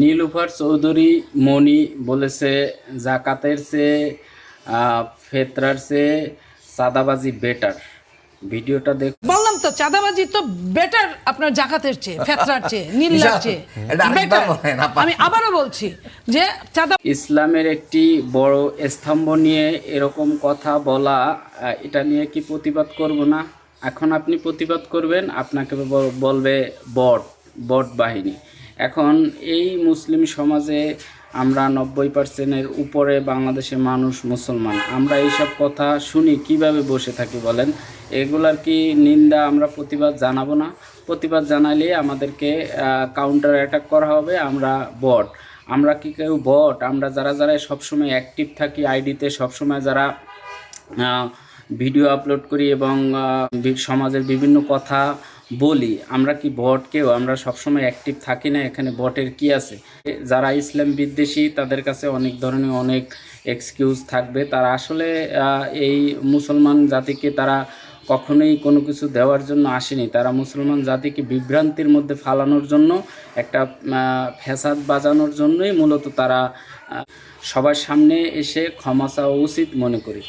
নীলুফার চৌধুরী মনি বলেছে জাকাতের চেয়ে ফেতরার চেয়ে চাঁদাবাজি বেটার। ভিডিওটা দেখ। বললাম তো চাঁদাবাজি তো বেটার আপনার জাকাতের চেয়ে, ফেতরার চেয়ে, নীলার চেয়ে বেটার। আমি আবারও বলছি যে চাঁদা ইসলামের একটি বড় স্তম্ভ নিয়ে এরকম কথা বলা, এটা নিয়ে কি প্রতিবাদ করব না? এখন আপনি প্রতিবাদ করবেন, আপনাকে বলবে বট বট বাহিনী। এখন এই মুসলিম সমাজে আমরা 90%-এর উপরে বাংলাদেশের মানুষ মুসলমান। আমরা এইসব কথা শুনি কিভাবে বসে থাকি বলেন? এগুলার কি নিন্দা আমরা প্রতিবাদ জানাবো না? প্রতিবাদ জানালে আমাদেরকে কাউন্টার অ্যাটাক করা হবে, আমরা বট। আমরা কি কেউ বট? আমরা যারা যারা সবসময় অ্যাক্টিভ থাকি আইডিতে, সবসময় যারা ভিডিও আপলোড করি এবং সমাজের বিভিন্ন কথা বলি, আমরা কি বট কেউ? আমরা সবসময় অ্যাক্টিভ থাকি না, এখানে বটের কি আছে? যারা ইসলাম বিদ্বেষী তাদের কাছে অনেক ধরনের অনেক এক্সকিউজ থাকবে। তারা আসলে এই মুসলমান জাতিকে তারা কখনোই কোনো কিছু দেওয়ার জন্য আসেনি। তারা মুসলমান জাতিকে বিভ্রান্তির মধ্যে ফালানোর জন্য, একটা ফ্যাসাদ বাজানোর জন্যই মূলত তারা সবার সামনে এসে ক্ষমা চাওয়া উচিত মনে করি।